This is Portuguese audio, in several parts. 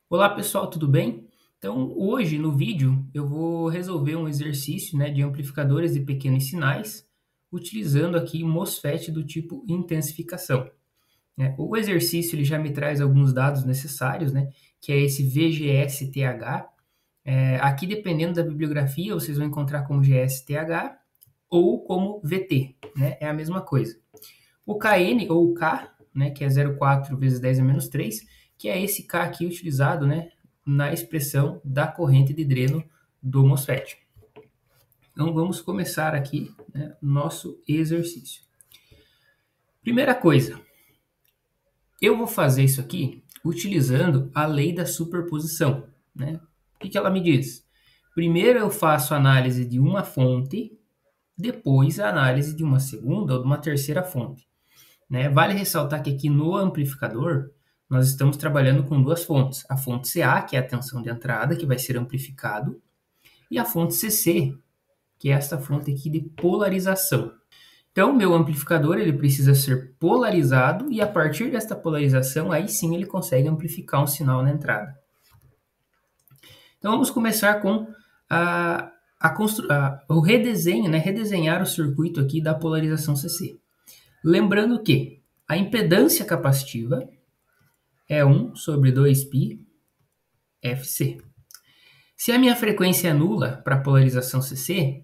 Olá pessoal, tudo bem? Então, hoje no vídeo eu vou resolver um exercício, de amplificadores de pequenos sinais, utilizando aqui MOSFET do tipo intensificação, né? O exercício ele já me traz alguns dados necessários, que é esse VGSTH. Aqui, dependendo da bibliografia, vocês vão encontrar como GSTH ou como VT, né? É a mesma coisa. O Kn ou o K, que é 0,4 vezes 10 a menos 3, que é esse K aqui utilizado, na expressão da corrente de dreno do MOSFET. Então vamos começar aqui, nosso exercício. Primeira coisa, eu vou fazer isso aqui utilizando a lei da superposição, né? O que ela me diz? Primeiro eu faço análise de uma fonte, depois a análise de uma segunda ou de uma terceira fonte. Vale ressaltar que aqui no amplificador, nós estamos trabalhando com duas fontes. A fonte CA, que é a tensão de entrada, que vai ser amplificado, e a fonte CC, que é esta fonte aqui de polarização. Então, o meu amplificador ele precisa ser polarizado, e a partir desta polarização, aí sim ele consegue amplificar um sinal na entrada. Então, vamos começar com o redesenho, redesenhar o circuito aqui da polarização CC. Lembrando que a impedância capacitiva é 1 sobre 2π FC. Se a minha frequência é nula para a polarização CC,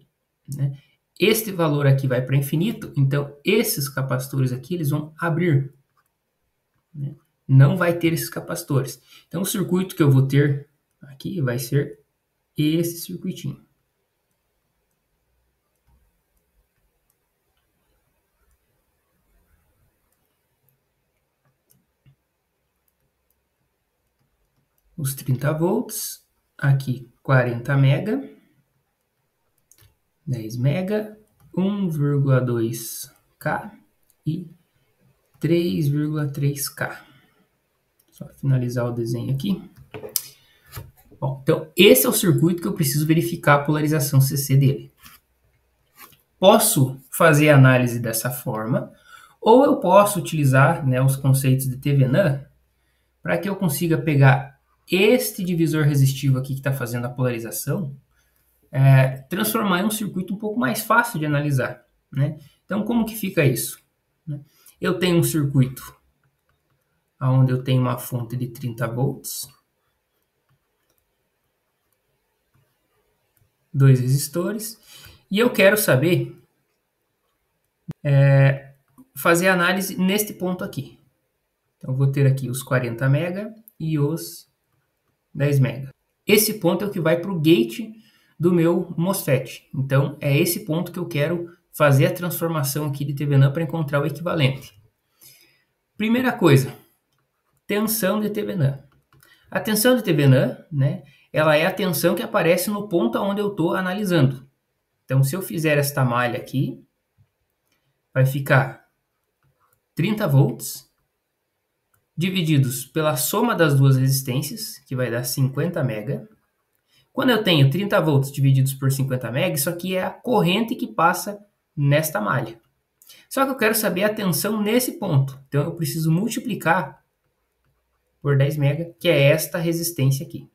este valor aqui vai para infinito, então esses capacitores aqui eles vão abrir. Não vai ter esses capacitores. Então o circuito que eu vou ter aqui vai ser esse circuitinho. Os 30 volts, aqui 40 mega, 10 mega, 1,2K e 3,3K. Só finalizar o desenho aqui. Bom, então esse é o circuito que eu preciso verificar a polarização CC dele. Posso fazer a análise dessa forma, ou eu posso utilizar os conceitos de Thevenin para que eu consiga pegar este divisor resistivo aqui que está fazendo a polarização, transformar em um circuito um pouco mais fácil de analisar. Então, como que fica isso? Eu tenho um circuito onde eu tenho uma fonte de 30 volts, dois resistores, e eu quero saber fazer a análise neste ponto aqui. Então, eu vou ter aqui os 40 mega e os 10 mega. Esse ponto é o que vai para o gate do meu MOSFET. Então, é esse ponto que eu quero fazer a transformação aqui de Thevenin para encontrar o equivalente. Primeira coisa, tensão de Thevenin. A tensão de Thevenin, ela é a tensão que aparece no ponto onde eu estou analisando. Então, se eu fizer esta malha aqui, vai ficar 30 volts divididos pela soma das duas resistências, que vai dar 50 mega. Quando eu tenho 30 volts divididos por 50 mega, isso aqui é a corrente que passa nesta malha. Só que eu quero saber a tensão nesse ponto. Então, eu preciso multiplicar por 10 mega, que é esta resistência aqui.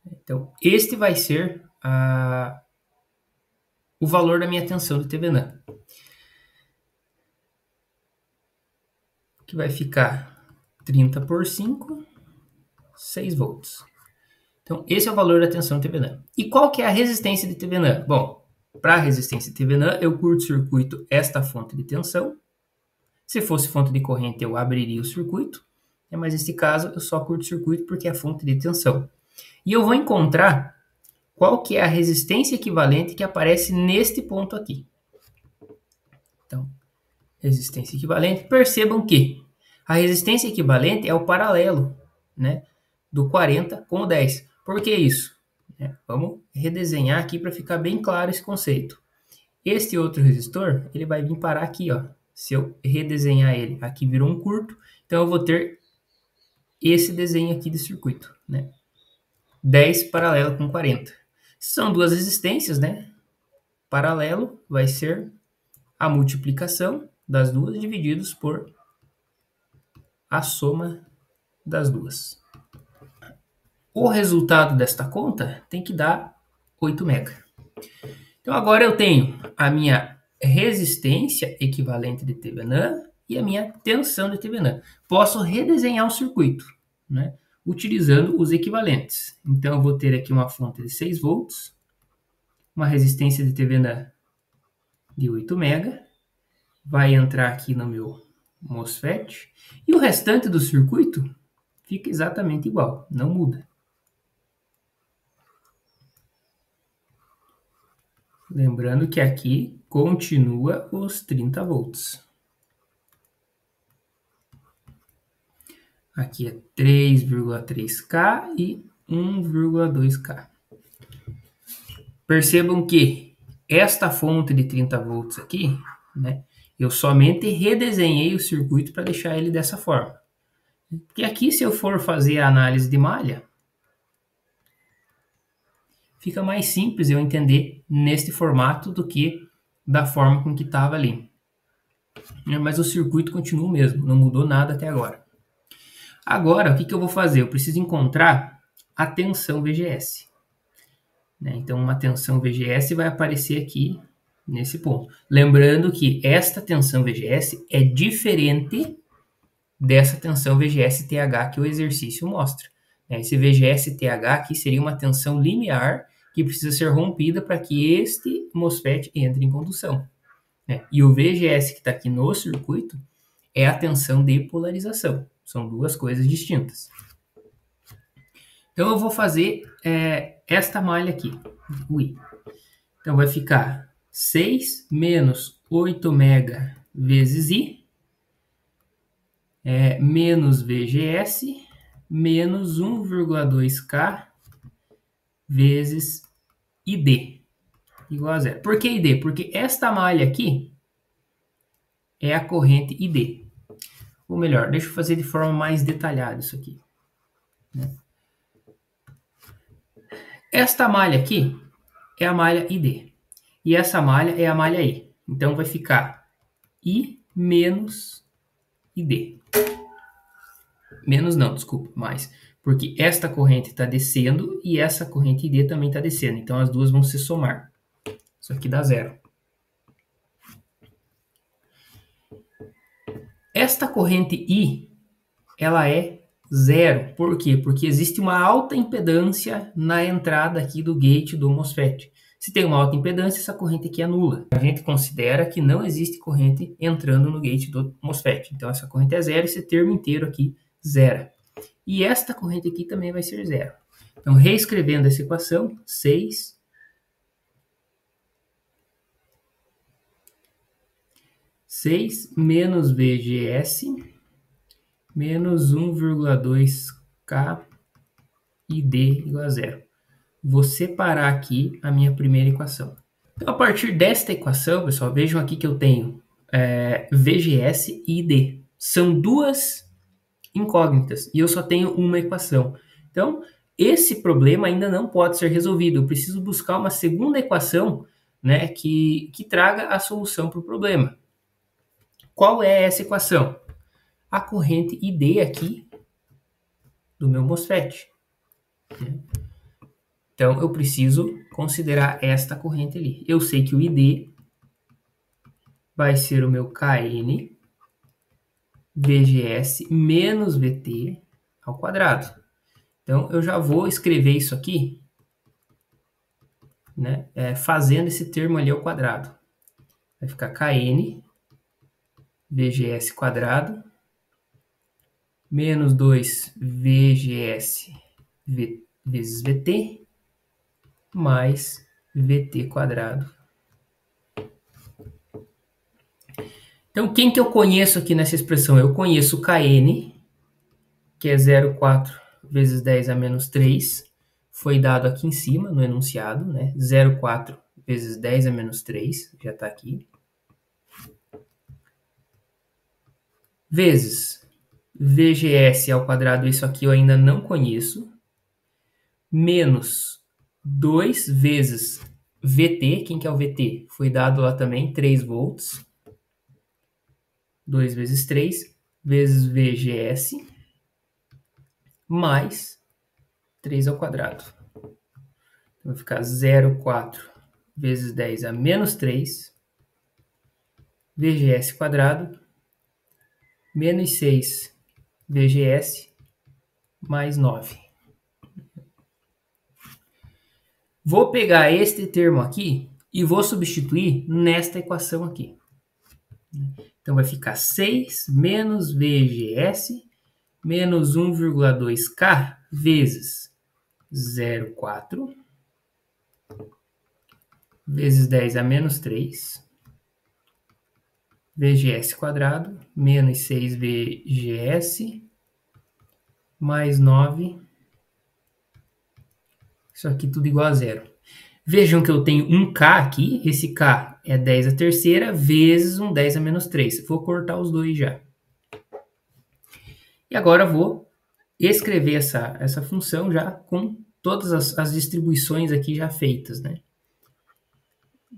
Então, este vai ser o valor da minha tensão de Thevenin, que vai ficar 30 por 5, 6 volts. Então, esse é o valor da tensão de Thevenin. E qual que é a resistência de Thevenin? Bom, para a resistência de Thevenin, eu curto-circuito esta fonte de tensão. Se fosse fonte de corrente, eu abriria o circuito. Mas nesse caso, eu só curto-circuito porque é a fonte de tensão. E eu vou encontrar qual que é a resistência equivalente que aparece neste ponto aqui. Então, resistência equivalente. Percebam que a resistência equivalente é o paralelo, do 40 com o 10. Por que isso? Vamos redesenhar aqui para ficar bem claro esse conceito. Este outro resistor, ele vai vir parar aqui, ó. Se eu redesenhar ele, aqui virou um curto, então eu vou ter esse desenho aqui de circuito, 10 paralelo com 40. São duas resistências, Paralelo vai ser a multiplicação das duas divididos por a soma das duas. o resultado desta conta tem que dar 8 mega. Então agora eu tenho a minha resistência equivalente de Thevenin e a minha tensão de Thevenin. Posso redesenhar o circuito, né, utilizando os equivalentes. Então eu vou ter aqui uma fonte de 6 volts, uma resistência de Thevenin de 8 mega, vai entrar aqui no meu MOSFET, e o restante do circuito fica exatamente igual, não muda. Lembrando que aqui continua os 30 volts. Aqui é 3,3K e 1,2K. Percebam que esta fonte de 30 volts aqui, né, eu somente redesenhei o circuito para deixar ele dessa forma. Porque aqui, se eu for fazer a análise de malha, fica mais simples eu entender neste formato do que da forma com que estava ali. Mas o circuito continua o mesmo, não mudou nada até agora. Agora, o que eu vou fazer? Eu preciso encontrar a tensão VGS. Então, uma tensão VGS vai aparecer aqui nesse ponto. Lembrando que esta tensão VGS é diferente dessa tensão VGS-TH que o exercício mostra. Esse VGS-TH aqui seria uma tensão linear que precisa ser rompida para que este MOSFET entre em condução. E o VGS que está aqui no circuito é a tensão de polarização. São duas coisas distintas. Então, eu vou fazer esta malha aqui. Então, vai ficar 6 menos 8 mega vezes I, menos VGS, menos 1,2K vezes ID, igual a zero. Por que ID? Porque esta malha aqui é a corrente ID. Ou melhor, deixa eu fazer de forma mais detalhada isso aqui. Esta malha aqui é a malha ID. E essa malha é a malha I. Então, vai ficar I menos ID. Menos não, desculpa, mais. Porque esta corrente está descendo e essa corrente ID também está descendo. Então, as duas vão se somar. Isso aqui dá zero. Esta corrente I, ela é zero. Por quê? Porque existe uma alta impedância na entrada aqui do gate do MOSFET. Se tem uma alta impedância, essa corrente aqui é nula. A gente considera que não existe corrente entrando no gate do MOSFET. Então, essa corrente é zero e esse termo inteiro aqui, zero. E esta corrente aqui também vai ser zero. Então, reescrevendo essa equação, 6 menos VGS menos 1,2K ID igual a zero. Vou separar aqui a minha primeira equação. Então, a partir desta equação, pessoal, vejam aqui que eu tenho VGS e ID. São duas incógnitas e eu só tenho uma equação. Então, esse problema ainda não pode ser resolvido. Eu preciso buscar uma segunda equação, né, que traga a solução para o problema. Qual é essa equação? A corrente ID aqui do meu MOSFET. Então, eu preciso considerar esta corrente ali. Eu sei que o ID vai ser o meu Kn VGS menos VT ao quadrado. Então, eu já vou escrever isso aqui, né, fazendo esse termo ali ao quadrado. Vai ficar Kn VGS quadrado menos 2 VGS vezes VT mais VT quadrado. Então, quem que eu conheço aqui nessa expressão? Eu conheço o Kn, que é 0,4 vezes 10 a menos 3. Foi dado aqui em cima, no enunciado, né? 0,4 vezes 10 a menos 3, já está aqui. Vezes VGS ao quadrado, isso aqui eu ainda não conheço. Menos 2 vezes VT, quem que é o VT? Foi dado lá também, 3 volts. 2 vezes 3, vezes VGS, mais 3 ao quadrado. Então, vai ficar 0,4 vezes 10 a menos 3, VGS quadrado, menos 6 VGS, mais 9. Vou pegar este termo aqui e vou substituir nesta equação aqui. Então, vai ficar 6 menos VGS menos 1,2K vezes 0,4 vezes 10 a menos 3, VGS quadrado, menos 6 VGS, mais 9. Isso aqui tudo igual a zero. Vejam que eu tenho um K aqui, esse K é 10 a terceira, vezes um 10 a menos 3. Vou cortar os dois já. E agora vou escrever essa função já com todas as distribuições aqui já feitas, né?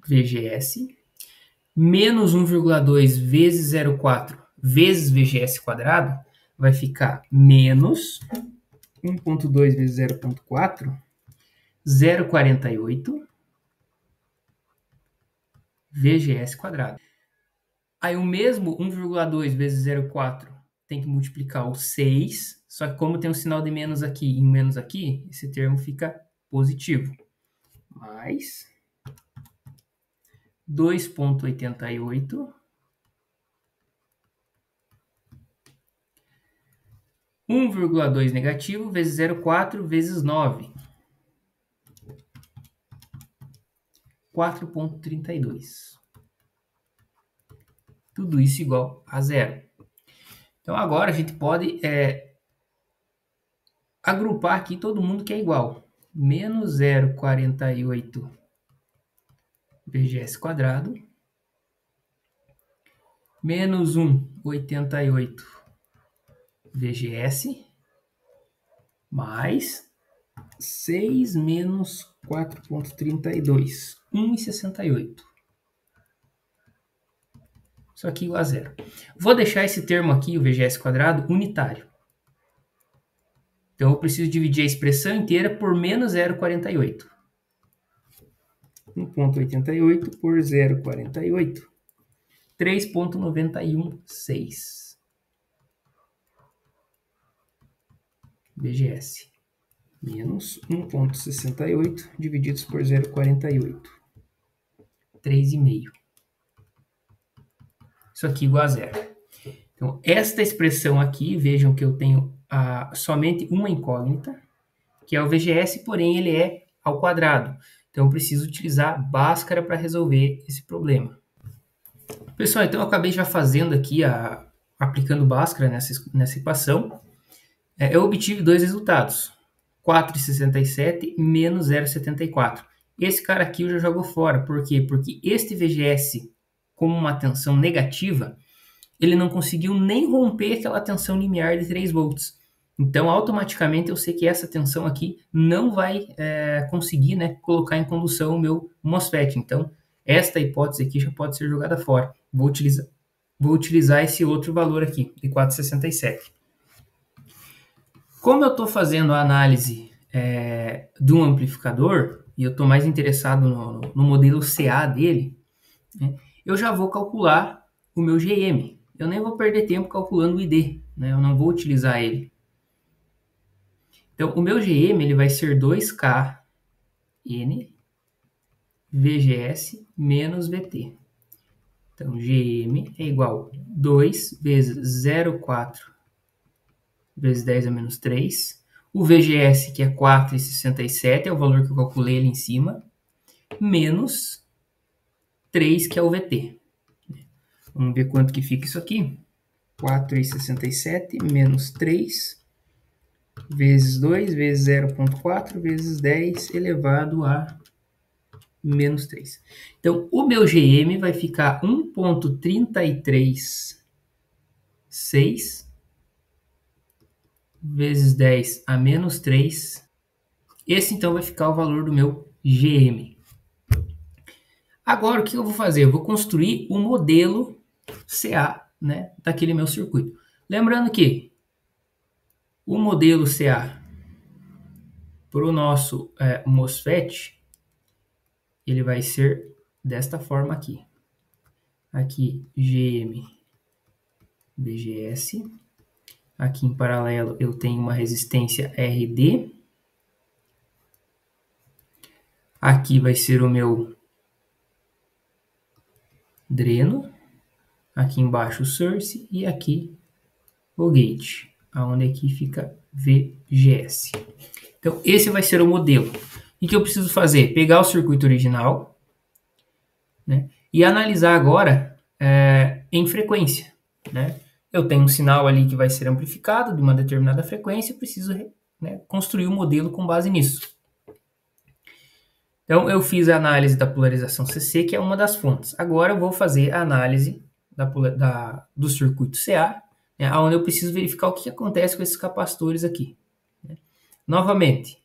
VGS menos 1,2 vezes 0,4 vezes VGS quadrado vai ficar menos 1,2 vezes 0,4, 0,48 VGS quadrado. Aí o mesmo 1,2 vezes 0,4 tem que multiplicar o 6, só que como tem um sinal de menos aqui e um menos aqui, esse termo fica positivo. Mais 2,88 1,2 negativo vezes 0,4 vezes 9. 4,32. Tudo isso igual a zero. Então agora a gente pode agrupar aqui todo mundo que é igual. Menos 0,48 VGS quadrado. Menos 1,88 VGS. Mais 6 menos 4,32. 1,68. Isso aqui igual a zero. Vou deixar esse termo aqui, o VGS quadrado, unitário. Então eu preciso dividir a expressão inteira por menos 0,48. 1,88 por 0,48. 3,916. VGS. Menos 1,68 divididos por 0,48. 3,5. Isso aqui igual a zero. Então, esta expressão aqui, vejam que eu tenho somente uma incógnita, que é o VGS, porém ele é ao quadrado. Então, eu preciso utilizar Bhaskara para resolver esse problema. Pessoal, então eu acabei já fazendo aqui, aplicando Bhaskara nessa equação. Eu obtive dois resultados, 4,67 menos 0,74. Esse cara aqui eu já jogo fora. Por quê? Porque este VGS, como uma tensão negativa, ele não conseguiu nem romper aquela tensão limiar de 3 volts. Então, automaticamente, eu sei que essa tensão aqui não vai conseguir, né, colocar em condução o meu MOSFET. Então, esta hipótese aqui já pode ser jogada fora. Vou utilizar esse outro valor aqui, de 4,67. Como eu estou fazendo a análise de um amplificador, e eu estou mais interessado no modelo CA dele, né, eu já vou calcular o meu GM. Eu nem vou perder tempo calculando o ID, né? Eu não vou utilizar ele. Então, o meu GM ele vai ser 2K N VGS menos VT. Então, GM é igual a 2 vezes 0,4 vezes 10 a menos 3. O VGS, que é 4,67, é o valor que eu calculei ali em cima, menos 3, que é o VT. Vamos ver quanto que fica isso aqui. 4,67 menos 3 vezes 2 vezes 0,4 vezes 10 elevado a menos 3. Então, o meu GM vai ficar 1,336 vezes 10 a menos 3. Esse, então, vai ficar o valor do meu GM. Agora, o que eu vou fazer? Eu vou construir o modelo CA, né, daquele meu circuito. Lembrando que o modelo CA para o nosso MOSFET, ele vai ser desta forma aqui. Aqui, GM, VGS. Aqui em paralelo eu tenho uma resistência RD. Aqui vai ser o meu dreno. Aqui embaixo o source e aqui o gate, aonde aqui fica VGS. Então esse vai ser o modelo. O que eu preciso fazer? Pegar o circuito original, né, e analisar agora em frequência, né? Eu tenho um sinal ali que vai ser amplificado de uma determinada frequência, eu preciso, né, construir um modelo com base nisso. Então, eu fiz a análise da polarização CC, que é uma das fontes. Agora, eu vou fazer a análise do circuito CA, né, onde eu preciso verificar o que acontece com esses capacitores aqui. Né? Novamente,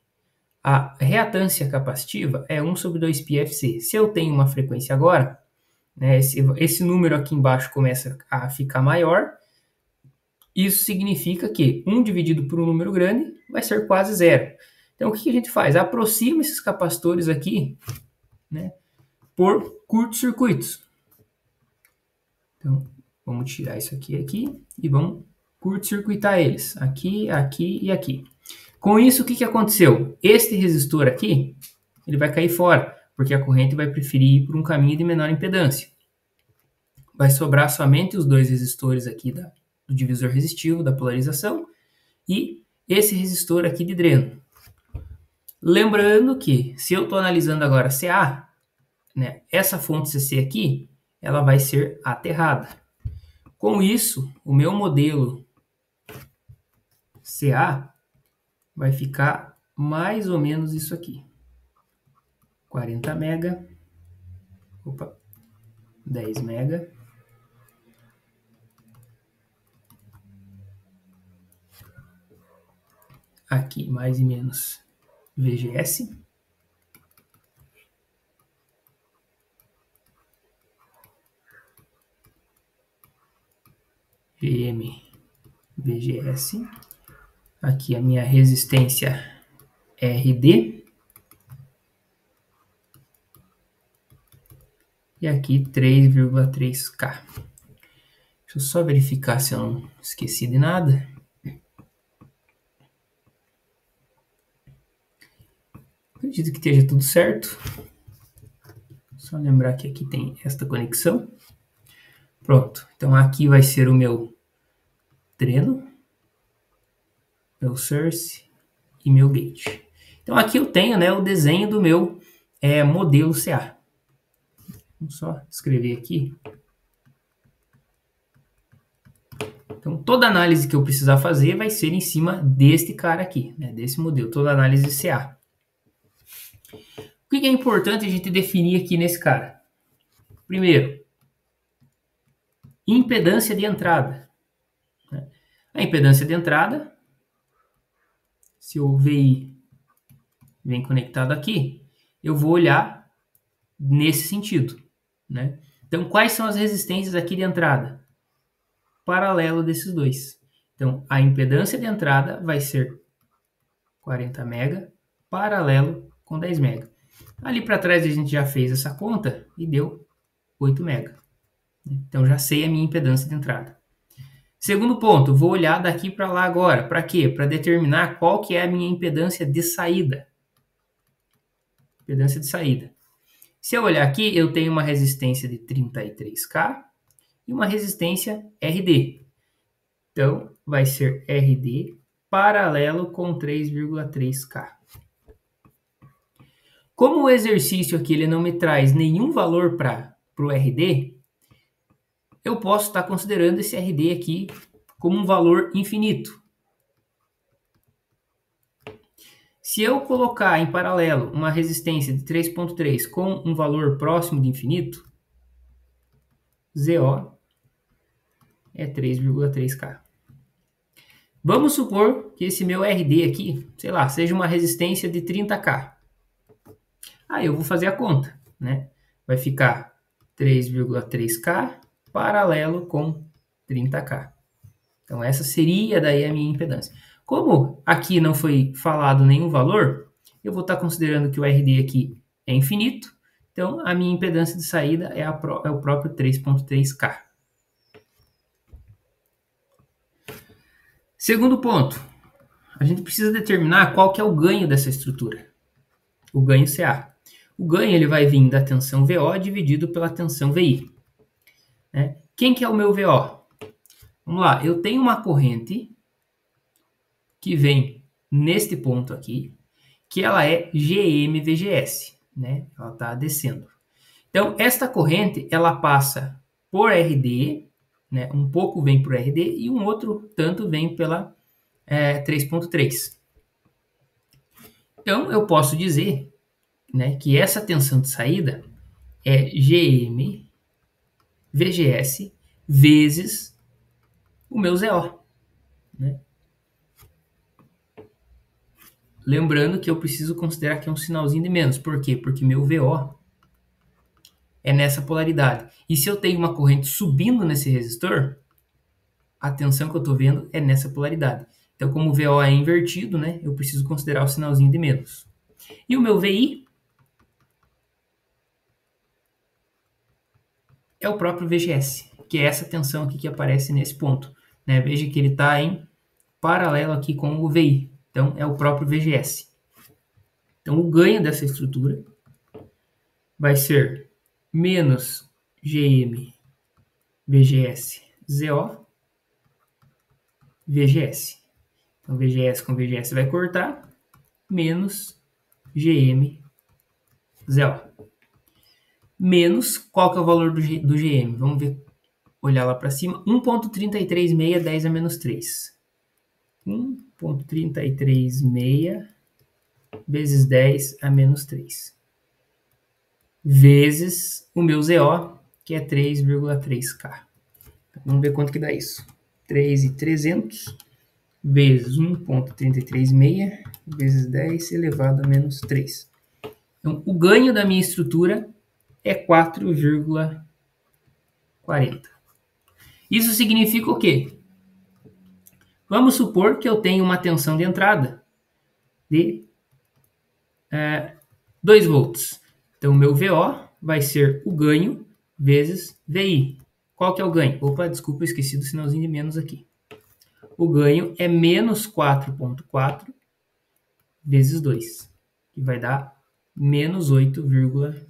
a reatância capacitiva é 1/2πfc. Se eu tenho uma frequência agora, né, esse número aqui embaixo começa a ficar maior. Isso significa que 1 dividido por um número grande vai ser quase zero. Então, o que a gente faz? Aproxima esses capacitores aqui, né, por curtos-circuitos. Então, vamos tirar isso aqui e vamos curto-circuitar eles. Aqui, aqui e aqui. Com isso, o que aconteceu? Este resistor aqui, ele vai cair fora, porque a corrente vai preferir ir por um caminho de menor impedância. Vai sobrar somente os dois resistores aqui do divisor resistivo, da polarização, e esse resistor aqui de dreno. Lembrando que, se eu estou analisando agora CA, né, essa fonte CC aqui, ela vai ser aterrada. Com isso, o meu modelo CA vai ficar mais ou menos isso aqui. 40 mega, 10 mega, aqui mais e menos VGS, GM, VGS, aqui a minha resistência RD, e aqui 3,3K. Deixa eu só verificar se eu não esqueci de nada. Acredito que esteja tudo certo. Só lembrar que aqui tem esta conexão. Pronto. Então aqui vai ser o meu dreno, meu source e meu gate. Então aqui eu tenho, né, o desenho do meu modelo CA. Vamos só escrever aqui. Então toda análise que eu precisar fazer vai ser em cima deste cara aqui, né, desse modelo, toda análise CA. O que é importante a gente definir aqui nesse cara? Primeiro, impedância de entrada. A impedância de entrada, se o VI vem conectado aqui, eu vou olhar nesse sentido, né? Então, quais são as resistências aqui de entrada? Paralelo desses dois. Então, a impedância de entrada vai ser 40 mega, paralelo com 10 mega. Ali para trás a gente já fez essa conta e deu 8 mega. Então, já sei a minha impedância de entrada. Segundo ponto, vou olhar daqui para lá agora. Para quê? Para determinar qual que é a minha impedância de saída. Impedância de saída. Se eu olhar aqui, eu tenho uma resistência de 33K e uma resistência RD. Então, vai ser RD paralelo com 3,3K. Como o exercício aqui ele não me traz nenhum valor para o RD, eu posso estar considerando esse RD aqui como um valor infinito. Se eu colocar em paralelo uma resistência de 3,3 com um valor próximo de infinito, ZO é 3,3K. Vamos supor que esse meu RD aqui, sei lá, seja uma resistência de 30K. Aí eu vou fazer a conta, né? Vai ficar 3,3K paralelo com 30K. Então essa seria daí a minha impedância. Como aqui não foi falado nenhum valor, eu vou estar considerando que o RD aqui é infinito, então a minha impedância de saída é o próprio 3.3K. Segundo ponto, a gente precisa determinar qual que é o ganho dessa estrutura, o ganho CA. O ganho ele vai vir da tensão VO dividido pela tensão VI. Né? Quem que é o meu VO? Vamos lá, eu tenho uma corrente que vem neste ponto aqui, que ela é GM-VGS, né? Ela está descendo. Então, esta corrente, ela passa por RD, né? Um pouco vem por RD e um outro tanto vem pela 3.3. Então, eu posso dizer, né, que essa tensão de saída é GM VGS vezes o meu ZO. Né? Lembrando que eu preciso considerar que é um sinalzinho de menos. Por quê? Porque meu VO é nessa polaridade. E se eu tenho uma corrente subindo nesse resistor, a tensão que eu estou vendo é nessa polaridade. Então, como o VO é invertido, né, eu preciso considerar o sinalzinho de menos. E o meu VI é o próprio VGS, que é essa tensão aqui que aparece nesse ponto. Né? Veja que ele está em paralelo aqui com o VI. Então, é o próprio VGS. Então, o ganho dessa estrutura vai ser menos GM VGS ZO VGS. Então, VGS com VGS vai cortar, menos GM ZO. Menos, qual que é o valor do GM? Vamos ver, olhar lá para cima, 1.336 10 a menos 3. 1.336 vezes 10 a menos 3. Vezes o meu ZO, que é 3,3K. Vamos ver quanto que dá isso. 3.300 vezes 1.336 vezes 10 elevado a menos 3. Então, o ganho da minha estrutura é 4,40. Isso significa o quê? Vamos supor que eu tenho uma tensão de entrada de 2 volts. Então, o meu VO vai ser o ganho vezes VI. Qual que é o ganho? Opa, desculpa, eu esqueci do sinalzinho de menos aqui. O ganho é menos 4,4 vezes 2, que vai dar menos 8,8.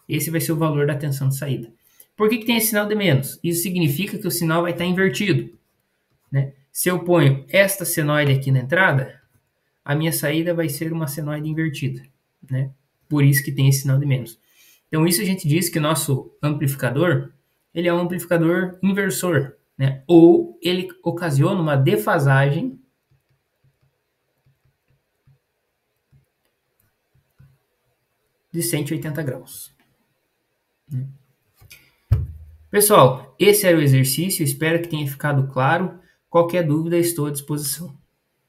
Esse vai ser o valor da tensão de saída. Por que tem esse sinal de menos? Isso significa que o sinal vai estar invertido. Né? Se eu ponho esta senoide aqui na entrada, a minha saída vai ser uma senoide invertida. Né? Por isso que tem esse sinal de menos. Então, isso a gente diz que o nosso amplificador ele é um amplificador inversor. Né? Ou ele ocasiona uma defasagem de 180 graus. Pessoal, esse era o exercício, espero que tenha ficado claro. Qualquer dúvida, estou à disposição.